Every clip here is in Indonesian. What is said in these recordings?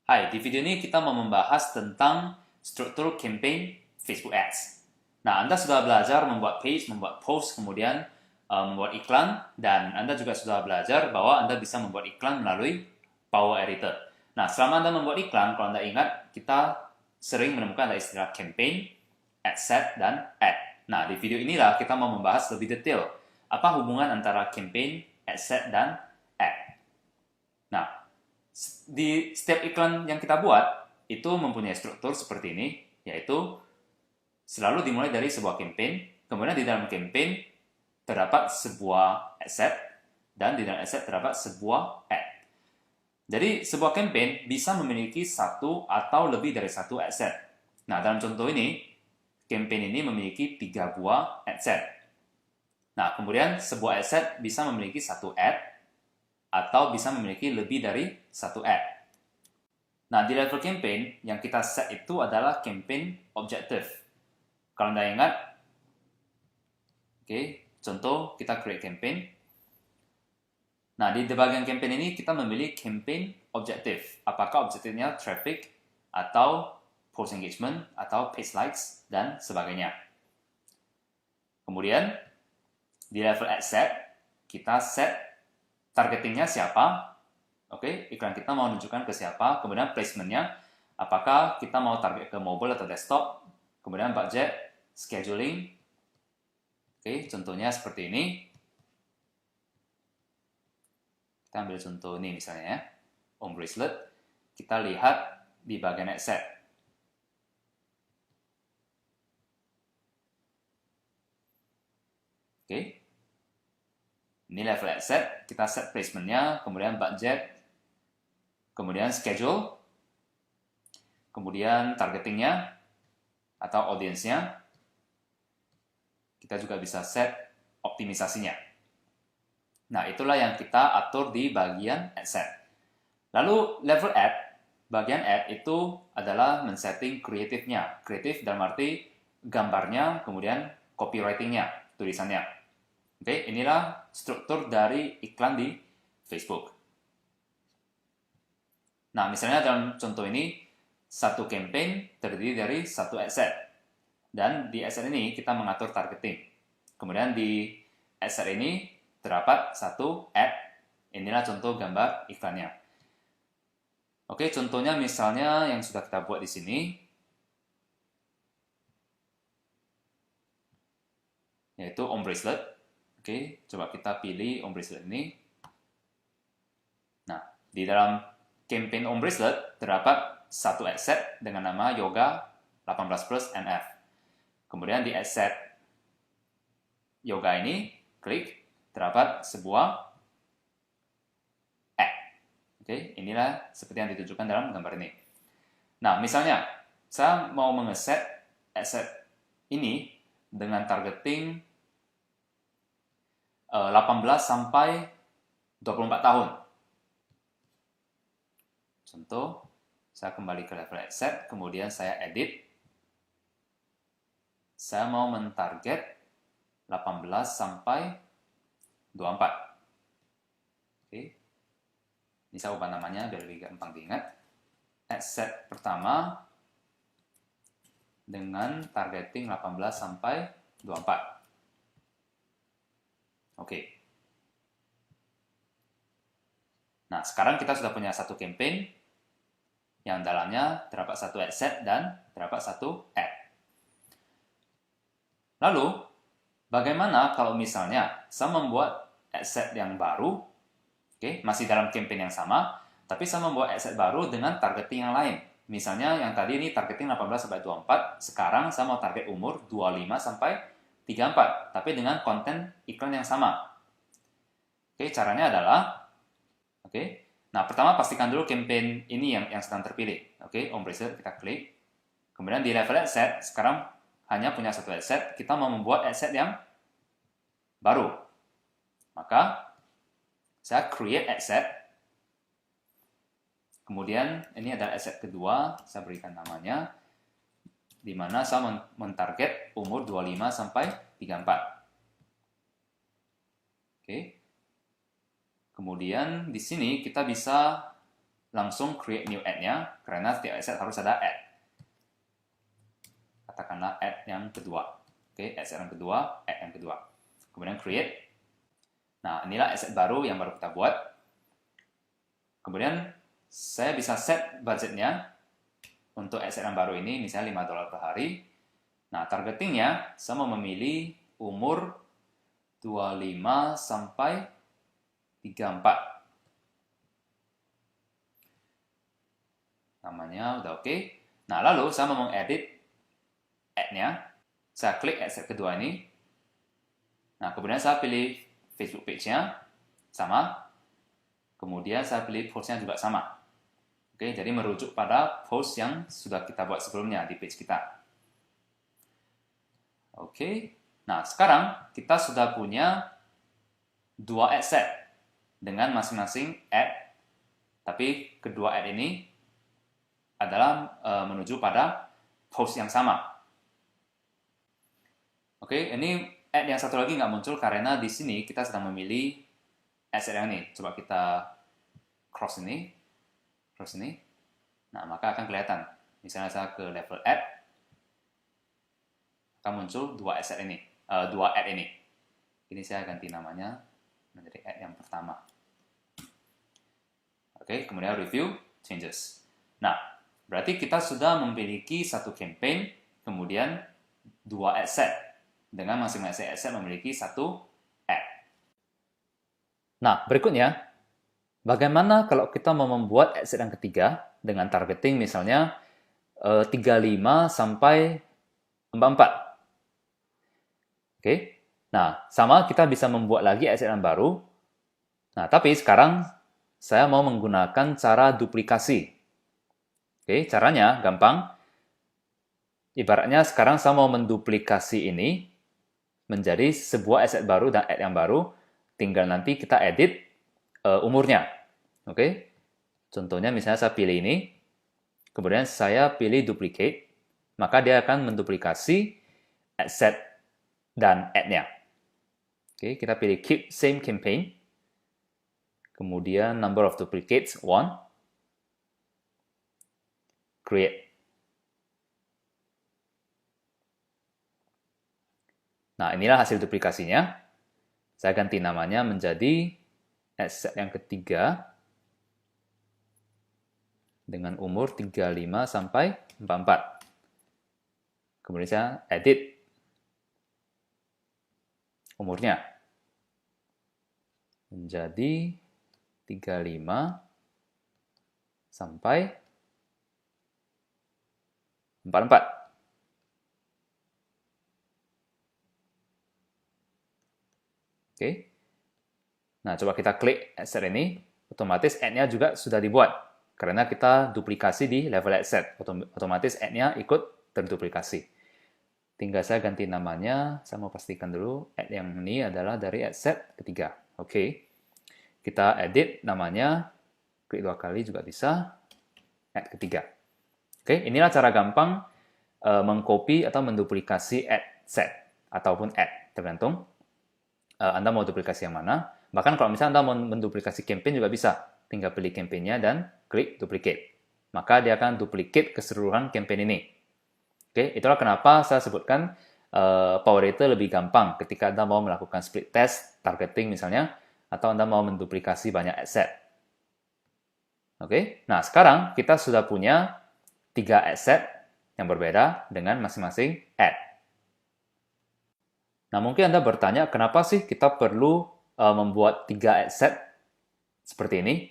Hai, di video ini kita mau membahas tentang struktur campaign Facebook Ads. Nah, Anda sudah belajar membuat page, membuat post, kemudian membuat iklan, dan Anda juga sudah belajar bahwa Anda bisa membuat iklan melalui Power Editor. Nah, selama Anda membuat iklan, kalau Anda ingat, kita sering menemukan ada istilah campaign, ad set, dan ad. Nah, di video inilah kita mau membahas lebih detail apa hubungan antara campaign, ad set, dan ad. Nah, di setiap iklan yang kita buat, itu mempunyai struktur seperti ini, yaitu selalu dimulai dari sebuah campaign, kemudian di dalam campaign terdapat sebuah asset, dan di dalam asset terdapat sebuah ad. Jadi, sebuah campaign bisa memiliki satu atau lebih dari satu asset. Nah, dalam contoh ini, campaign ini memiliki 3 buah asset. Nah, kemudian sebuah asset bisa memiliki satu ad, atau bisa memiliki lebih dari satu ad. Nah, di level campaign, yang kita set itu adalah campaign objective. Kalau Anda ingat, contoh kita create campaign. Nah, di bagian campaign ini kita memilih campaign objective. Apakah objektifnya traffic, atau post engagement, atau page likes, dan sebagainya. Kemudian, di level ad set, kita set targetingnya siapa. Iklan kita mau menunjukkan ke siapa. Kemudian placementnya, apakah kita mau target ke mobile atau desktop. Kemudian budget, scheduling. Contohnya seperti ini. Kita ambil contoh ini misalnya ya. Home bracelet. Kita lihat di bagian ad set. Ini level ad set, kita set placementnya, kemudian budget, kemudian schedule, kemudian targetingnya atau audiensnya. Kita juga bisa set optimisasinya. Nah, itulah yang kita atur di bagian ad set. Lalu level ad, bagian ad itu adalah men-setting kreatifnya. Kreatif dalam arti gambarnya, kemudian copywritingnya, tulisannya. Inilah struktur dari iklan di Facebook. Nah, misalnya dalam contoh ini, satu campaign terdiri dari satu ad set. Dan di ad set ini kita mengatur targeting. Kemudian di ad set ini terdapat satu ad. Inilah contoh gambar iklannya. Contohnya misalnya yang sudah kita buat di sini. Yaitu home bracelet. Coba kita pilih home bracelet ini. Nah, di dalam campaign home bracelet terdapat satu ad set dengan nama Yoga 18 Plus NF. Kemudian di ad set Yoga ini, klik, terdapat sebuah ad. Inilah seperti yang ditunjukkan dalam gambar ini. Nah, misalnya, saya mau mengeset ad set ini dengan targeting 18 sampai 24 tahun. Contoh, saya kembali ke level ad set, kemudian saya edit. Saya mau mentarget 18 sampai 24. Ini saya ubah namanya biar lebih gampang diingat. Ad set pertama dengan targeting 18 sampai 24. Nah, sekarang kita sudah punya satu campaign yang dalamnya terdapat satu ad set dan terdapat satu ad. Lalu, bagaimana kalau misalnya saya membuat ad set yang baru, masih dalam campaign yang sama, tapi saya membuat ad set baru dengan targeting yang lain. Misalnya yang tadi ini targeting 18 sampai 24, sekarang saya mau target umur 25 sampai 34, tapi dengan konten iklan yang sama. Caranya adalah, nah pertama pastikan dulu campaign ini yang sedang terpilih. Home bracelet kita klik. Kemudian di level ad set, sekarang hanya punya satu ad set, kita mau membuat ad set yang baru. Maka, saya create ad set. Kemudian, ini adalah ad set kedua, saya berikan namanya, di mana saya mentarget umur 25 sampai 34. Kemudian di sini kita bisa langsung create new ad-nya, karena setiap asset harus ada ad. Katakanlah ad yang kedua. Oke, asset yang kedua, ad yang kedua. Kemudian create. Nah, inilah asset baru yang baru kita buat. Kemudian saya bisa set budgetnya untuk asset yang baru ini, misalnya $5 per hari. Nah, targetingnya saya mau memilih umur 25 sampai 34. Namanya udah oke. Nah, lalu saya mau mengedit ad-nya. Saya klik asset kedua ini. Nah, kemudian saya pilih Facebook page-nya, sama. Kemudian saya pilih post-nya juga sama. Oke, jadi merujuk pada post yang sudah kita buat sebelumnya di page kita. Oke, nah sekarang kita sudah punya 2 ad set dengan masing-masing ad, tapi kedua ad ini adalah menuju pada post yang sama. Oke, ini ad yang satu lagi nggak muncul karena di sini kita sedang memilih ad set yang ini. Coba kita cross ini. Nah, maka akan kelihatan. Misalnya saya ke level ad, akan muncul 2 ad set ini, 2 ad ini. Ini saya ganti namanya menjadi ad yang pertama. Oke, kemudian review changes. Nah, berarti kita sudah memiliki satu campaign, kemudian 2 ad set. Dengan masing-masing ad set memiliki satu ad. Nah, berikutnya, bagaimana kalau kita mau membuat ad set yang ketiga dengan targeting misalnya 35 sampai 44. Oke. Nah, sama kita bisa membuat lagi ad set yang baru. Nah, tapi sekarang saya mau menggunakan cara duplikasi. Oke, caranya gampang. Ibaratnya sekarang saya mau menduplikasi ini menjadi sebuah ad set baru dan ad yang baru. Tinggal nanti kita edit umurnya. Oke. Contohnya misalnya saya pilih ini. Kemudian saya pilih duplicate. Maka dia akan menduplikasi ad set dan ad-nya. Oke, kita pilih keep same campaign. Kemudian number of duplicates 1. Create. Nah, inilah hasil duplikasinya. Saya ganti namanya menjadi ad set yang ketiga dengan umur 35 sampai 44. Kemudian saya edit umurnya menjadi 35 sampai 44. Oke. Nah, coba kita klik ad set ini, otomatis ad-nya juga sudah dibuat. Karena kita duplikasi di level ad set, otomatis ad-nya ikut terduplikasi. Tinggal saya ganti namanya, saya mau pastikan dulu ad yang ini adalah dari ad set ketiga. Oke. Kita edit namanya, klik 2 kali juga bisa, ad ketiga. Oke, inilah cara gampang mengcopy atau menduplikasi ad set ataupun ad, tergantung Anda mau duplikasi yang mana. Bahkan kalau misalnya Anda mau menduplikasi campaign juga bisa. Tinggal pilih campaign-nya dan klik duplicate. Maka dia akan duplicate keseluruhan campaign ini. Oke, itulah kenapa saya sebutkan Power Editor lebih gampang ketika Anda mau melakukan split test, targeting misalnya, atau Anda mau menduplikasi banyak ad set. Oke, nah sekarang kita sudah punya 3 ad set yang berbeda dengan masing-masing ad. Nah, mungkin Anda bertanya, kenapa sih kita perlu membuat 3 ad set seperti ini?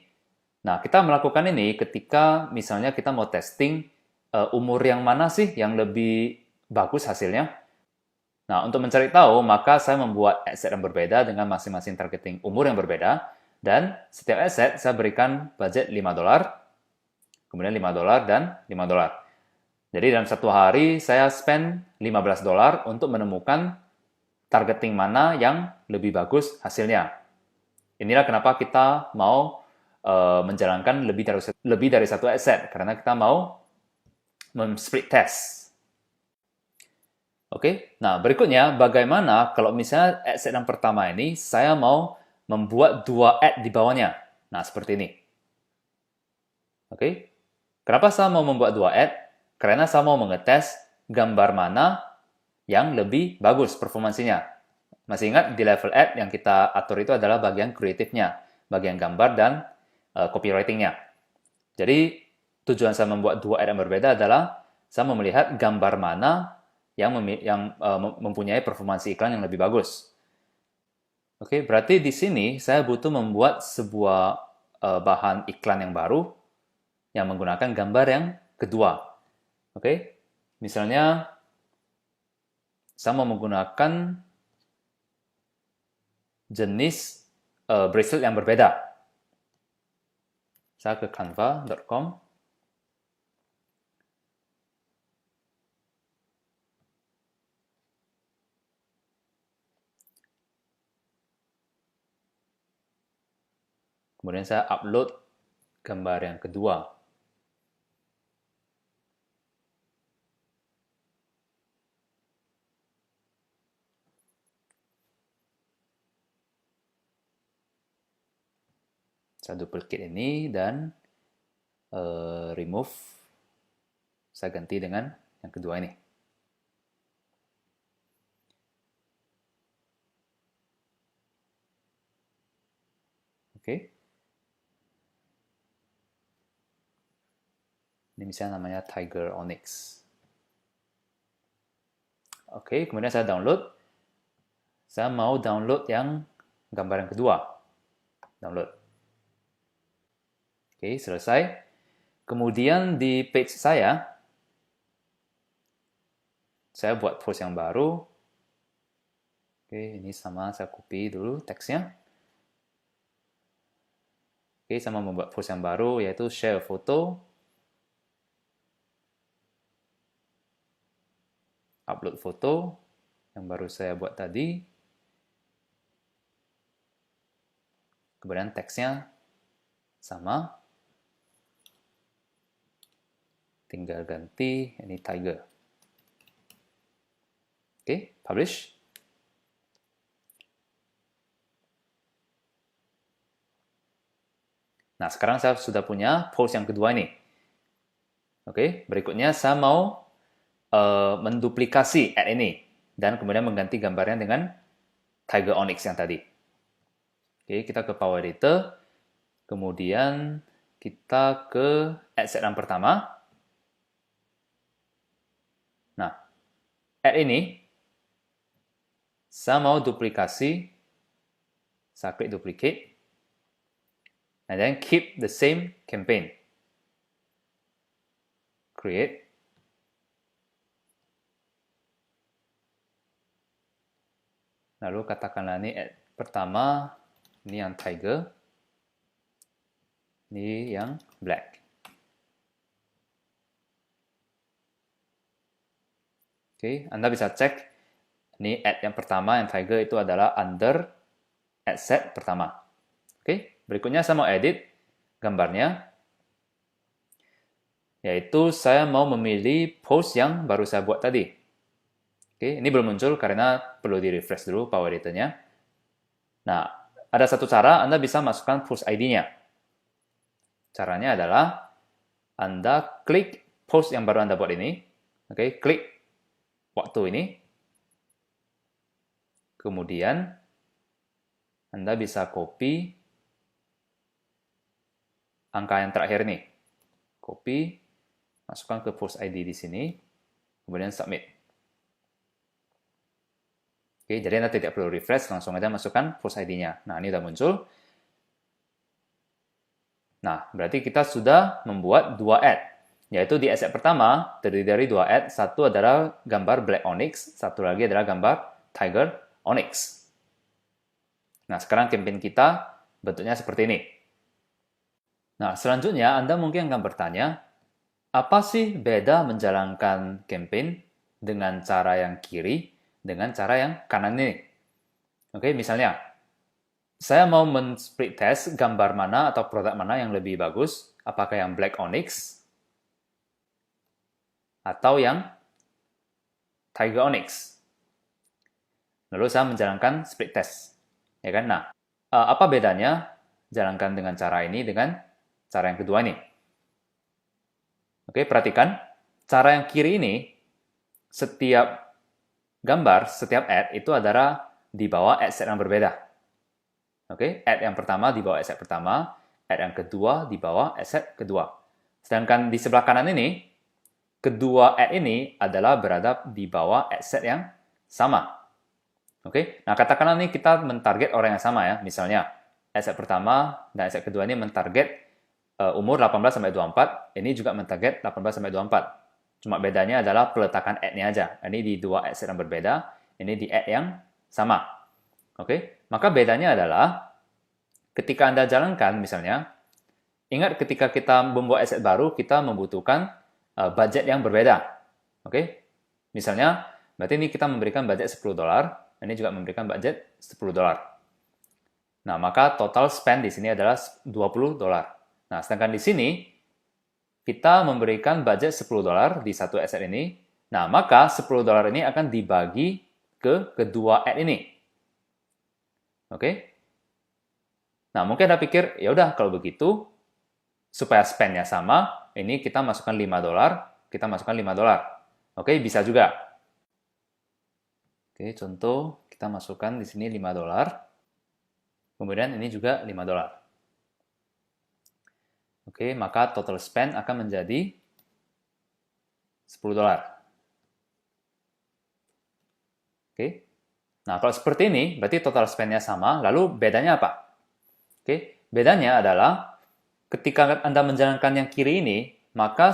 Nah, kita melakukan ini ketika misalnya kita mau testing umur yang mana sih yang lebih bagus hasilnya. Nah, untuk mencari tahu, maka saya membuat ad set yang berbeda dengan masing-masing targeting umur yang berbeda. Dan setiap ad set saya berikan budget $5, kemudian $5 dan $5. Jadi dalam satu hari saya spend $15 untuk menemukan targeting mana yang lebih bagus hasilnya. Inilah kenapa kita mau menjalankan lebih dari satu ad set, karena kita mau split test. Oke, nah berikutnya bagaimana kalau misalnya ad set yang pertama ini saya mau membuat 2 ad di bawahnya. Nah, seperti ini. Oke. Kenapa saya mau membuat dua ad? Karena saya mau mengetes gambar mana yang lebih bagus performansinya. Masih ingat di level ad yang kita atur itu adalah bagian kreatifnya, bagian gambar dan copywritingnya. Jadi tujuan saya membuat dua ad yang berbeda adalah saya mau melihat gambar mana yang mempunyai performansi iklan yang lebih bagus. Oke, berarti di sini saya butuh membuat sebuah bahan iklan yang baru yang menggunakan gambar yang kedua. Oke, misalnya saya mau menggunakan jenis bracelet yang berbeda. Saya ke canva.com. Kemudian saya upload gambar yang kedua. Saya duplicate ini dan remove. Saya ganti dengan yang kedua ini. Oke. Ini misalnya namanya Tiger Onyx. Oke, kemudian saya download. Saya mau download yang gambar yang kedua. Download. Oke, selesai. Kemudian di page saya buat post yang baru. Oke, ini sama saya copy dulu teksnya. Oke, sama membuat post yang baru yaitu share foto. Upload foto yang baru saya buat tadi. Kemudian teksnya sama. Tinggal ganti ini tiger. Oke, publish. Nah, sekarang saya sudah punya post yang kedua ini. Oke, berikutnya saya mau menduplikasi ad ini dan kemudian mengganti gambarnya dengan Tiger Onyx yang tadi. Oke, kita ke Power Editor, kemudian kita ke ad set yang pertama. Nah, ad ini saya mau duplikasi, saya klik duplicate, and then keep the same campaign. Create. Lalu katakanlah ini ad pertama, ini yang tiger, ini yang black. Oke, Anda bisa cek, ini ad yang pertama, yang tiger itu adalah under ad set pertama. Oke, berikutnya saya mau edit gambarnya, yaitu saya mau memilih post yang baru saya buat tadi. Oke, ini belum muncul karena perlu di-refresh dulu Power Editor-nya. Nah, ada satu cara Anda bisa masukkan post ID-nya. Caranya adalah Anda klik post yang baru Anda buat ini. Oke, klik waktu ini. Kemudian Anda bisa copy angka yang terakhir ini. Copy, masukkan ke post ID di sini, kemudian submit. Oke, jadi Anda tidak perlu refresh, langsung aja masukkan post ID-nya. Nah, ini sudah muncul. Nah, berarti kita sudah membuat dua ad. Yaitu di ad set pertama, terdiri dari dua ad. Satu adalah gambar Black Onyx, satu lagi adalah gambar Tiger Onyx. Nah, sekarang campaign kita bentuknya seperti ini. Nah, selanjutnya Anda mungkin akan bertanya, apa sih beda menjalankan campaign dengan cara yang kiri dengan cara yang kanan ini? Oke, misalnya, saya mau men-split test gambar mana atau produk mana yang lebih bagus, apakah yang Black Onyx atau yang Tiger Onyx. Lalu saya menjalankan split test. Ya kan? Nah, apa bedanya jalankan dengan cara ini dengan cara yang kedua ini? Oke, perhatikan. Cara yang kiri ini, setiap gambar, setiap ad itu adalah di bawah ad set yang berbeda. Oke, ad yang pertama di bawah ad set pertama, ad yang kedua di bawah ad set kedua. Sedangkan di sebelah kanan ini, kedua ad ini adalah berada di bawah ad set yang sama. Oke, nah katakanlah nih kita mentarget orang yang sama ya. Misalnya, ad set pertama dan ad set kedua ini mentarget umur 18-24, ini juga mentarget 18-24. Cuma bedanya adalah peletakan ad-nya aja. Ini di dua ad set yang berbeda, ini di ad yang sama. Oke, maka bedanya adalah ketika Anda jalankan misalnya, ingat ketika kita membuat ad set baru, kita membutuhkan budget yang berbeda. Oke, misalnya, berarti ini kita memberikan budget $10, ini juga memberikan budget $10. Nah, maka total spend di sini adalah $20. Nah, sedangkan di sini, kita memberikan budget $10 di satu ad set ini. Nah, maka $10 ini akan dibagi ke kedua ad ini. Oke? Nah, mungkin Anda pikir, ya udah kalau begitu, supaya spend-nya sama, ini kita masukkan $5, kita masukkan $5. Oke, bisa juga. Oke, contoh, kita masukkan di sini $5. Kemudian ini juga $5. Oke, maka total spend akan menjadi $10. Oke. Nah, kalau seperti ini, berarti total spend-nya sama, lalu bedanya apa? Oke, bedanya adalah ketika Anda menjalankan yang kiri ini, maka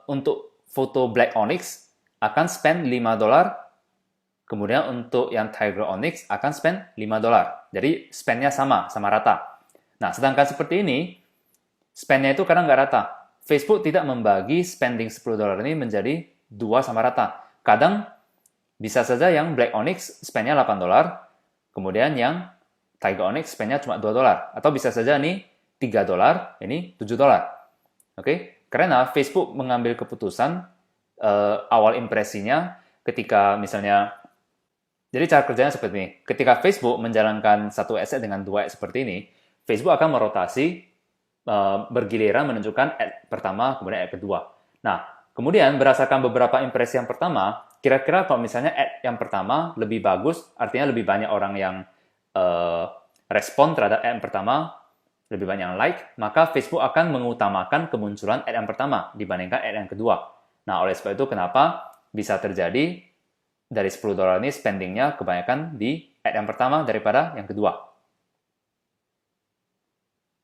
untuk foto Black Onyx akan spend $5, kemudian untuk yang Tiger Onyx akan spend $5. Jadi spend-nya sama rata. Nah, sedangkan seperti ini, spend-nya itu kadang nggak rata. Facebook tidak membagi spending $10 ini menjadi dua sama rata. Kadang bisa saja yang Black Onyx spend-nya $8, kemudian yang Tiger Onyx spend-nya cuma $2. Atau bisa saja nih $3, ini $7. Oke? Karena Facebook mengambil keputusan awal impresinya ketika misalnya, jadi cara kerjanya seperti ini. Ketika Facebook menjalankan satu ad set dengan dua ad seperti ini, Facebook akan merotasi bergiliran menunjukkan ad pertama, kemudian ad kedua. Nah, kemudian berdasarkan beberapa impresi yang pertama, kira-kira kalau misalnya ad yang pertama lebih bagus, artinya lebih banyak orang yang respon terhadap ad yang pertama, lebih banyak yang like, maka Facebook akan mengutamakan kemunculan ad yang pertama dibandingkan ad yang kedua. Nah, oleh sebab itu kenapa bisa terjadi dari $10 ini spendingnya kebanyakan di ad yang pertama daripada yang kedua.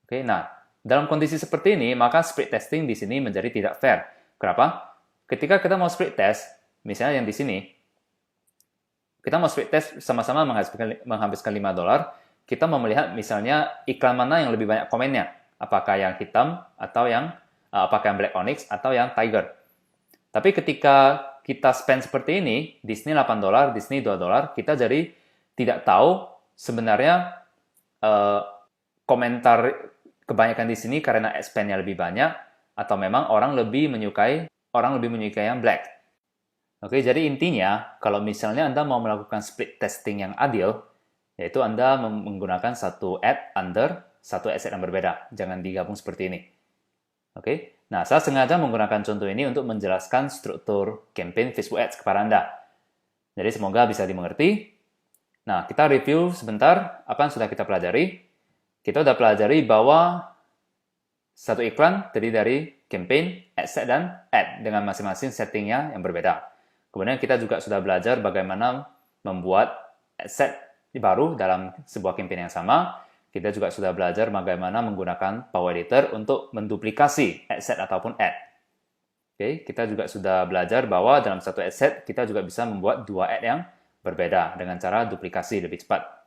Oke, nah, dalam kondisi seperti ini, maka split testing di sini menjadi tidak fair. Kenapa? Ketika kita mau split test, misalnya yang di sini, kita mau split test sama-sama menghabiskan $5, kita mau melihat misalnya iklan mana yang lebih banyak komennya. Apakah yang hitam, atau apakah yang Black Onyx, atau yang Tiger. Tapi ketika kita spend seperti ini, di sini $8, di sini $2, kita jadi tidak tahu sebenarnya komentar kebanyakan di sini karena spend-nya lebih banyak, atau memang orang lebih menyukai yang black. Oke, jadi intinya, kalau misalnya Anda mau melakukan split testing yang adil, yaitu Anda menggunakan satu ad under satu ad set yang berbeda. Jangan digabung seperti ini. Oke, nah saya sengaja menggunakan contoh ini untuk menjelaskan struktur campaign Facebook Ads kepada Anda. Jadi semoga bisa dimengerti. Nah, kita review sebentar apa yang sudah kita pelajari. Kita sudah pelajari bahwa satu iklan terdiri dari campaign, ad set, dan ad dengan masing-masing settingnya yang berbeda. Kemudian kita juga sudah belajar bagaimana membuat ad set baru dalam sebuah campaign yang sama. Kita juga sudah belajar bagaimana menggunakan Power Editor untuk menduplikasi ad set ataupun ad. Oke, kita juga sudah belajar bahwa dalam satu ad set kita juga bisa membuat dua ad yang berbeda dengan cara duplikasi lebih cepat.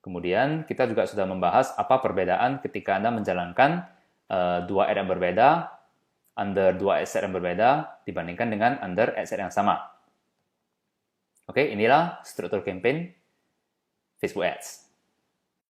Kemudian kita juga sudah membahas apa perbedaan ketika Anda menjalankan dua ad yang berbeda, under dua ad set yang berbeda, dibandingkan dengan under ad set yang sama. Oke, inilah struktur campaign Facebook Ads.